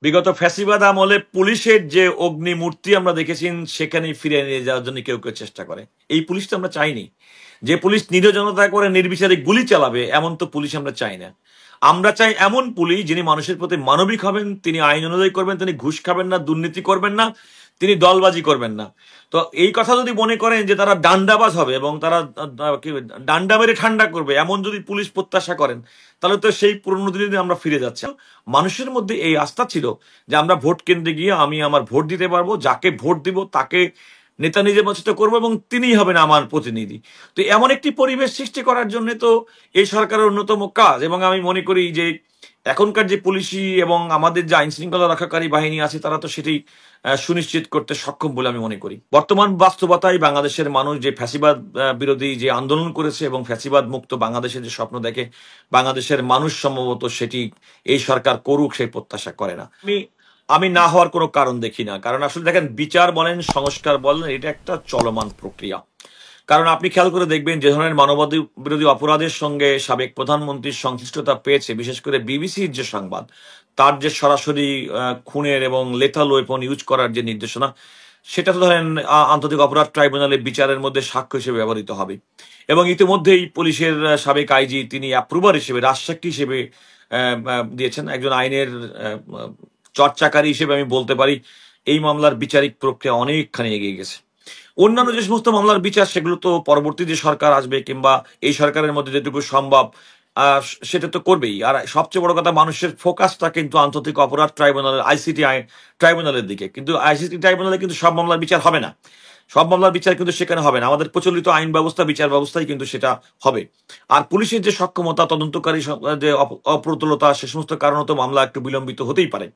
বিগত ফ্যাসিবাদ আমলে পুলিশের যে অগ্নিমূর্তি আমরা দেখেছি সেখানেই ফিরে নিয়ে যাওয়ার জন্য কেউ কেউ চেষ্টা করে। এই পুলিশ তো আমরা চাইনি। যে পুলিশ নিরীহ জনতা করে নির্বিচারে গুলি চালাবে এমন তো পুলিশ আমরা চাই না। আমরা চাই এমন পুলিশ যিনি মানুষের প্রতি মানবিক হবেন, তিনি আইন অনুযায়ী করবেন, তিনি ঘুষ খাবেন না, দুর্নীতি করবেন না, তিনি দলবাজি করবেন না। তো এই কথা যদি মনে করেন যে তারা ডান্ডাবাজ হবে এবং তারা ডান্ডা মেরে ঠান্ডা করবে এমন যদি পুলিশ প্রত্যাশা করেন, তাহলে তো সেই পুরনো দিনে আমরা ফিরে যাচ্ছি। মানুষের মধ্যে এই আস্থা ছিল যে আমরা ভোট কেন্দ্রে গিয়ে আমি আমার ভোট দিতে পারবো, যাকে ভোট দিব তাকে নেতা নির্বাচিত করবো এবং তিনিই হবেন আমার প্রতিনিধি। তো এমন একটি পরিবেশ সৃষ্টি করার জন্য তো এই সরকারের অন্যতম কাজ। এবং আমি মনে করি যে এখনকার যে পুলিশি এবং আমাদের যে আইন শৃঙ্খলা রক্ষাকারী বাহিনী আছে তারা তো সেটি সুনিশ্চিত করতে সক্ষম বলে আমি মনে করি। বর্তমান বাস্তবতায় বাংলাদেশের মানুষ যে ফ্যাসিবাদ বিরোধী যে আন্দোলন করেছে এবং ফ্যাসিবাদ মুক্ত বাংলাদেশের যে স্বপ্ন দেখে, বাংলাদেশের মানুষ সম্ভবত সেটি এই সরকার করুক সেই প্রত্যাশা করে না। আমি না হওয়ার কোনো কারণ দেখি না। কারণ আসলে দেখেন, বিচার বলেন, সংস্কার বলেন, এটা একটা চলমান প্রক্রিয়া। কারণ আপনি খেয়াল করে দেখবেন যে ধরনের মানবাধি বিরোধী অপরাধের সঙ্গে সাবেক প্রধানমন্ত্রীর সংশ্লিষ্টতা পেয়েছে, বিশেষ করে বিবিসির যে সংবাদ, তার যে সরাসরি খুনের এবং লেথাল ওয়েপন ইউজ করার যে নির্দেশনা, সেটা তো ধরেন আন্তর্জাতিক অপরাধ ট্রাইব্যুনালে বিচারের মধ্যে সাক্ষ্য হিসেবে ব্যবহৃত হবে। এবং ইতিমধ্যেই পুলিশের সাবেক আইজি তিনি অ্যাপ্রুভার হিসেবে, রাজসাক্ষী হিসেবে দিয়েছেন। একজন আইনের চর্চাকারী হিসেবে আমি বলতে পারি এই মামলার বিচারিক প্রক্রিয়া অনেকখানি এগিয়ে গেছে। অন্যান্য যে সমস্ত মামলার বিচার সেগুলো তো পরবর্তী যে সরকার আসবে কিংবা এই সরকারের মধ্যে যেটুকু সম্ভব সেটা তো করবেই। আর সবচেয়ে বড় কথা, মানুষের ফোকাসটা কিন্তু আন্তর্জাতিক অপরাধ ট্রাইব্যুনাল আইসিটি ট্রাইব্যুনালের দিকে। কিন্তু আইসিটি ট্রাইব্যুনালে কিন্তু সব মামলার বিচার হবে না, সব মামলার বিচার কিন্তু সেখানে হবে না। আমাদের প্রচলিত আইন ব্যবস্থা, বিচার ব্যবস্থায় কিন্তু সেটা হবে। আর পুলিশের যে সক্ষমতা, তদন্তকারী যে অপ্রতুলতা, সে সমস্ত কারণে তো মামলা একটু বিলম্বিত হতেই পারে।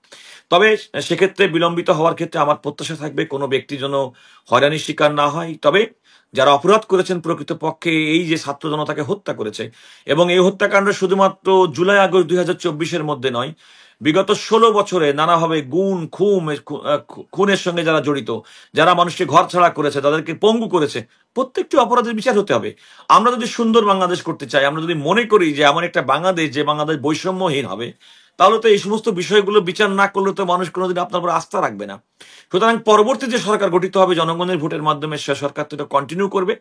তবে সেক্ষেত্রে বিলম্বিত হওয়ার ক্ষেত্রে আমার প্রত্যাশা থাকবে কোনো ব্যক্তি যেন হয়রানির শিকার না হয়। তবে যারা অপরাধ করেছেন প্রকৃতপক্ষে এই যে ছাত্র জনতাকে হত্যা করেছে, এবং এই হত্যাকাণ্ড শুধুমাত্র জুলাই আগস্ট 2024-এর মধ্যে নয়, বিগত 16 বছরে নানাভাবে খুনের সঙ্গে যারা জড়িত, যারা মানুষকে ঘর ছাড়া করেছে, তাদেরকে পঙ্গু করেছে, প্রত্যেকটি অপরাধের বিচার হতে হবে। আমরা যদি সুন্দর বাংলাদেশ করতে চাই, আমরা যদি মনে করি যে এমন একটা বাংলাদেশ যে বাংলাদেশ বৈষম্যহীন হবে, তাহলে তো এই সমস্ত বিষয়গুলো বিচার না করলে তো মানুষ কোনোদিন আপনার উপর আস্থা রাখবে না। সুতরাং পরবর্তী যে সরকার গঠিত হবে জনগণের ভোটের মাধ্যমে, সে সরকার তো কন্টিনিউ করবে।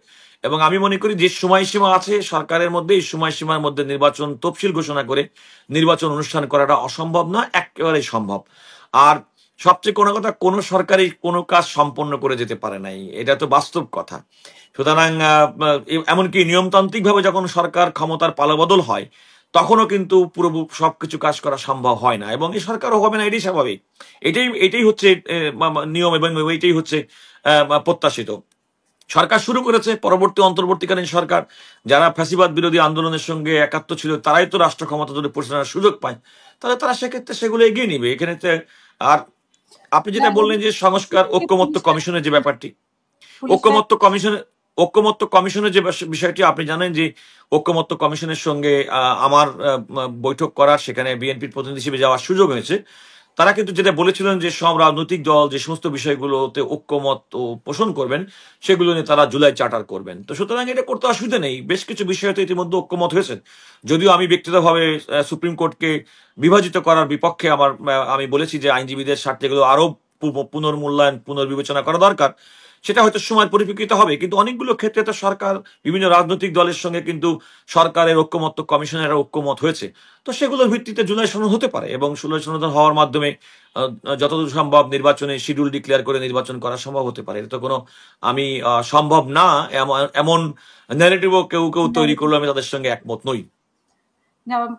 এবং আমি মনে করি যে সময়সীমা আছে সরকারের মধ্যে, এই সময়সীমার মধ্যে নির্বাচন তফসিল ঘোষণা করে নির্বাচন অনুষ্ঠান করাটা অসম্ভব না, একেবারেই সম্ভব। আর সবচেয়ে কোনো কথা, কোনো সরকারই কোনো কাজ সম্পন্ন করে যেতে পারে নাই, এটা তো বাস্তব কথা। সুতরাং এমনকি নিয়মতান্ত্রিক ভাবে যখন সরকার ক্ষমতার পালাবদল হয়, তখনও কিন্তু পুরো সবকিছু কাজ করা সম্ভব হয় না, এবং এই সরকারও হবে না, এটাই স্বাভাবিক। এটাই হচ্ছে নিয়ম, এবং এটাই হচ্ছে প্রত্যাশিত। সরকার শুরু করেছে, পরবর্তী অন্তর্বর্তীকালীন সরকার যারা ফ্যাসিবাদ বিরোধী আন্দোলনের সঙ্গে একাত্ম ছিল, তারাই তো রাষ্ট্র ক্ষমতা যদি পরিচালনার সুযোগ পায়, তাহলে তারা সেক্ষেত্রে সেগুলো এগিয়ে নিবে এখানে। আর আপনি যেটা বললেন যে সংস্কার ঐক্যমত্য কমিশনের যে ব্যাপারটি, ঐক্যমত্য কমিশন ঐক্যমত্য কমিশনের যে বিষয়টি আপনি জানেন যে ঐক্যমত্য কমিশনের সঙ্গে আমার বৈঠক করার, সেখানে বিএনপির প্রতিনিধি হিসেবে যাওয়ার সুযোগ হয়েছে। তারা কিন্তু যেটা বলেছিলেন যে সব রাজনৈতিক দল যে সমস্ত বিষয়গুলোতে ঐক্যমত পোষণ করবেন, সেগুলো নিয়ে তারা জুলাই চার্টার করবেন। তো সুতরাং এটা করতে অসুবিধা নেই, বেশ কিছু বিষয়ে তো ইতিমধ্যে ঐক্যমত হয়েছে। যদিও আমি ব্যক্তিগতভাবে সুপ্রিম কোর্টকে বিভাজিত করার বিপক্ষে, আমি বলেছি যে আইনজীবীদের স্বার্থে এগুলো আরো পুনর্মূল্যায়ন, পুনর্বিবেচনা করা দরকার। সেটা হয়তো সময়ের পরিপ্রেক্ষিতে হবে, কিন্তু অনেকগুলো ক্ষেত্রে তো সরকার বিভিন্ন রাজনৈতিক দলের সঙ্গে কিন্তু সরকারের ঐক্যমত্য কমিশনের ঐক্যমত হয়েছে। তো সেগুলোর ভিত্তিতে জুলাই সনদ হতে পারে, এবং জুলাই সনদ হওয়ার মাধ্যমে যতদূর সম্ভব নির্বাচনে শিডিউল ডিক্লেয়ার করে নির্বাচন করা সম্ভব হতে পারে। এটা তো কোনো আমি সম্ভব না এমন ন্যারেটিভও কেউ কেউ তৈরি করলো, আমি তাদের সঙ্গে একমত নই।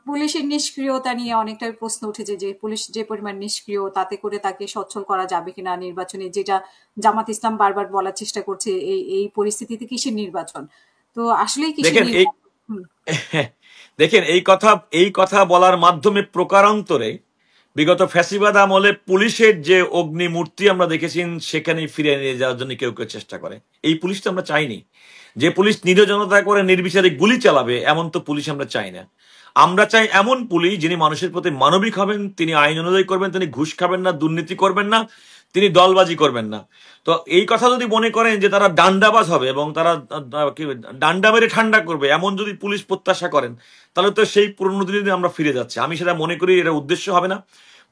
পুলিশের নিষ্ক্রিয়তা নিয়ে অনেকটাই প্রশ্ন উঠেছে যে পুলিশ যে পরিমাণ নিষ্ক্রিয়, তাতে করে তাকে সচ্ছল করা যাবে কিনা নির্বাচনে, যেটা জামাত ইসলাম বারবার বলার চেষ্টা করছে। এই পরিস্থিতিতে কিসের নির্বাচন? তো আসলেই দেখেন এই কথা বলার মাধ্যমে প্রকারান্তরে বিগত ফ্যাসিবাদ আমলে পুলিশের যে অগ্নিমূর্তি আমরা দেখেছি সেখানেই ফিরে নিয়ে যাওয়ার জন্য কেউ কেউ চেষ্টা করে। এই পুলিশ তো আমরা চাইনি। যে পুলিশ নিরীহ জনতা করে নির্বিচারে গুলি চালাবে এমন তো পুলিশ আমরা চাই না। আমরা চাই এমন পুলিশ যিনি মানুষের প্রতি মানবিক হবেন, তিনি আইন অনুযায়ী করবেন, তিনি ঘুষ খাবেন না, দুর্নীতি করবেন না, তিনি দলবাজি করবেন না। তো এই কথা যদি মনে করেন যে তারা ডান্ডাবাজ হবে এবং তারা ডান্ডা মেরে ঠান্ডা করবে এমন যদি পুলিশ প্রত্যাশা করেন, তাহলে তো সেই পুরনো দিনে আমরা ফিরে যাচ্ছি। আমি সেটা মনে করি এটা উদ্দেশ্য হবে না।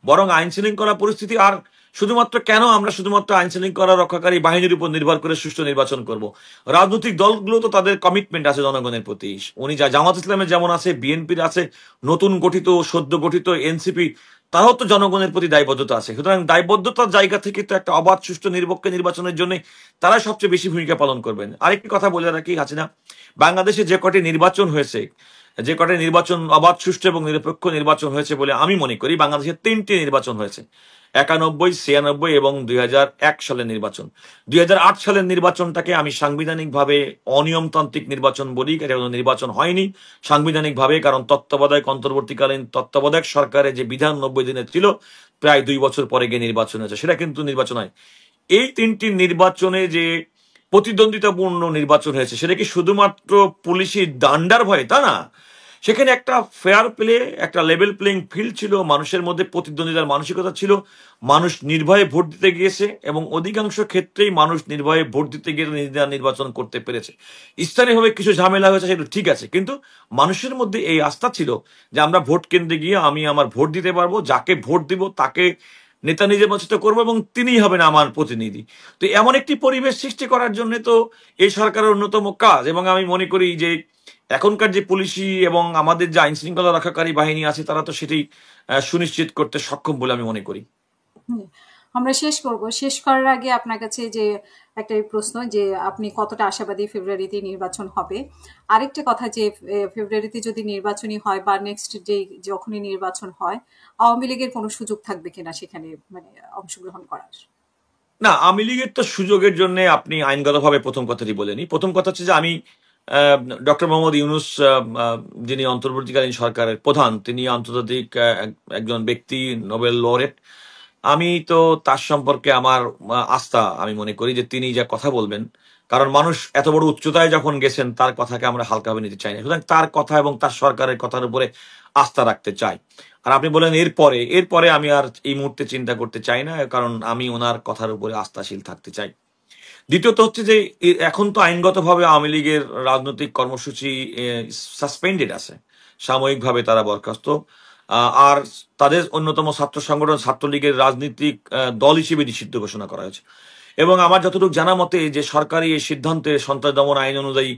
বরং আইন শৃঙ্খলা পরিস্থিতি আর শুধুমাত্র কেন আমরা শুধুমাত্র আইন শৃঙ্খলা রক্ষাকারী বাহিনীর উপর নির্ভর করে সুষ্ঠু নির্বাচন করব। রাজনৈতিক দলগুলো তো তাদের কমিটমেন্ট আছে জনগণের প্রতি। উনি জামাত ইসলামের যেমন আছে, বিএনপির আছে, নতুন গঠিত সদ্য গঠিত এনসিপি, তারাও তো জনগণের প্রতি দায়বদ্ধতা আছে। সুতরাং দায়বদ্ধতার জায়গা থেকে তো একটা অবাধ সুষ্ঠু নিরপেক্ষ নির্বাচনের জন্য তারা সবচেয়ে বেশি ভূমিকা পালন করবেন। আরেকটি কথা বলে রাখি হাসিনা, বাংলাদেশে যে কটি নির্বাচন হয়েছে, যে কটি নির্বাচন অবাধ সুষ্ঠু এবং নিরপেক্ষ নির্বাচন হয়েছে বলে আমি মনে করি, বাংলাদেশে 3টি নির্বাচন হয়েছে, 91, 96 এবং 2001 সালের নির্বাচন। 2008 সালের নির্বাচনটাকে আমি সাংবিধানিকভাবে অনিয়মতান্ত্রিক নির্বাচন বলি। এটা কোনো নির্বাচন হয়নি সাংবিধানিকভাবে, কারণ তত্ত্বাবধায়ক অন্তর্বর্তীকালীন তত্ত্বাবধায়ক সরকারের যে বিধান 90 দিনের ছিল, প্রায় 2 বছর পরে গিয়ে নির্বাচন হয়েছে, সেটা কিন্তু নির্বাচন হয়। এই 3টি নির্বাচনে যে প্রতিদ্বন্দ্বিতাপূর্ণ নির্বাচন হয়েছে, সেটা কি শুধুমাত্র পুলিশি দান্ডার ভয়ে? তা না, সেখানে একটা ফেয়ার প্লে, একটা লেভেল প্লেইং ফিল্ড ছিল, মানুষের মধ্যে প্রতিদ্বন্দ্বিতার মানসিকতা ছিল, মানুষ নির্ভয়ে ভোট দিতে গিয়েছে এবং অধিকাংশ ক্ষেত্রেই মানুষ নির্ভয়ে ভোট দিতে গিয়ে নির্বাচন করতে পেরেছে। স্থানীয়ভাবে কিছু ঝামেলা হয়েছে, সেটা ঠিক আছে, কিন্তু মানুষের মধ্যে এই আস্থা ছিল যে আমরা ভোট কেন্দ্রে গিয়ে আমি আমার ভোট দিতে পারবো, যাকে ভোট দিব তাকে নেতা নির্বাচিত করবো এবং তিনিই হবেন আমার প্রতিনিধি। তো এমন একটি পরিবেশ সৃষ্টি করার জন্য তো এই সরকারের অন্যতম কাজ। এবং আমি মনে করি যে এখনকার যে পুলিশি এবং আমাদের যে আইন শৃঙ্খলা রক্ষাকারী বাহিনী আছে, তারা তো সেটাই সুনিশ্চিত করতে সক্ষম বলে আমি মনে করি। হুম। আমরা শেষ করব। শেষ করার আগে আপনার কাছে যে একটা প্রশ্ন, যে আপনি কতটা আশাবাদী ফেব্রুয়ারিতে নির্বাচন হবে? আরেকটা কথা, যে ফেব্রুয়ারিতে যদি নির্বাচনই হয় বা নেক্সট যে যখনই নির্বাচন হয়, আওয়ামী লীগের কোনো সুযোগ থাকবে কিনা সেখানে মানে অংশগ্রহণ করার? না, আওয়ামী লীগের তো সুযোগের জন্য আপনি আইনগতভাবে প্রথম কথাটি বলেনি। প্রথম কথা হচ্ছে যে আমি ডক্টর মোহাম্মদ ইউনূস, যিনি অন্তর্বর্তীকালীন সরকারের প্রধান, তিনি আন্তর্জাতিক একজন ব্যক্তি, নোবেল লরেট। আমি তো তার সম্পর্কে আমার আস্থা, আমি মনে করি যে তিনি যা কথা বলবেন, কারণ মানুষ এত বড় উচ্চতায় যখন গেছেন, তার কথাকে আমরা হালকাভাবে নিতে চাই না। সুতরাং তার কথা এবং তার সরকারের কথার উপরে আস্থা রাখতে চাই। আর আপনি বলেন এরপরে, এরপরে আমি আর এই মুহূর্তে চিন্তা করতে চাই না, কারণ আমি ওনার কথার উপরে আস্থাশীল থাকতে চাই। দ্বিতীয়ত হচ্ছে যে এখন তো আইনগতভাবে আওয়ামী লীগের রাজনৈতিক কর্মসূচি সাসপেন্ডেড আছে, সাময়িকভাবে তারা বরখাস্ত। আর তাদের অন্যতম ছাত্র সংগঠন ছাত্রলীগের রাজনৈতিক দল হিসেবে নিষিদ্ধ ঘোষণা করা হয়েছে। এবং আমার যতটুকু জানা মতে যে সরকারি এই সিদ্ধান্তে, সন্ত্রাস দমন আইন অনুযায়ী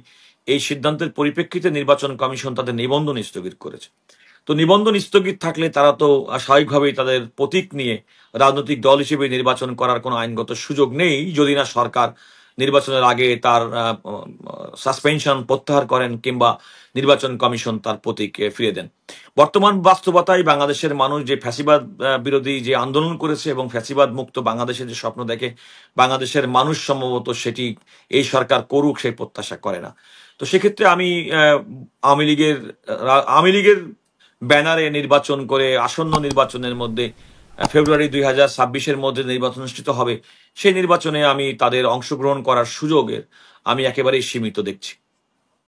এই সিদ্ধান্তের পরিপ্রেক্ষিতে নির্বাচন কমিশন তাদের নিবন্ধন স্থগিত করেছে। তো নিবন্ধন স্থগিত থাকলে তারা তো স্বাভাবিকভাবেই তাদের প্রতীক নিয়ে রাজনৈতিক দল হিসেবে নির্বাচন করার কোনো আইনগত সুযোগ নেই, যদি না সরকার নির্বাচনের আগে তার সাসপেনশন প্রত্যাহার করেন কিংবা নির্বাচন কমিশন তার প্রতীক ফিরিয়ে দেন। বর্তমান বাস্তবতায় বাংলাদেশের মানুষ যে ফ্যাসিবাদ বিরোধী যে আন্দোলন করেছে এবং ফ্যাসিবাদ মুক্ত বাংলাদেশের যে স্বপ্ন দেখে, বাংলাদেশের মানুষ সম্ভবত সেটি এই সরকার করুক সেই প্রত্যাশা করে না। তো সেক্ষেত্রে আমি আওয়ামী লীগের ব্যানারে নির্বাচন করে আসন্ন নির্বাচনের মধ্যে ফেব্রুয়ারি 2026-এর মধ্যে নির্বাচন অনুষ্ঠিত হবে, সেই নির্বাচনে আমি তাদের অংশগ্রহণ করার সুযোগের আমি একেবারেই সীমিত দেখছি।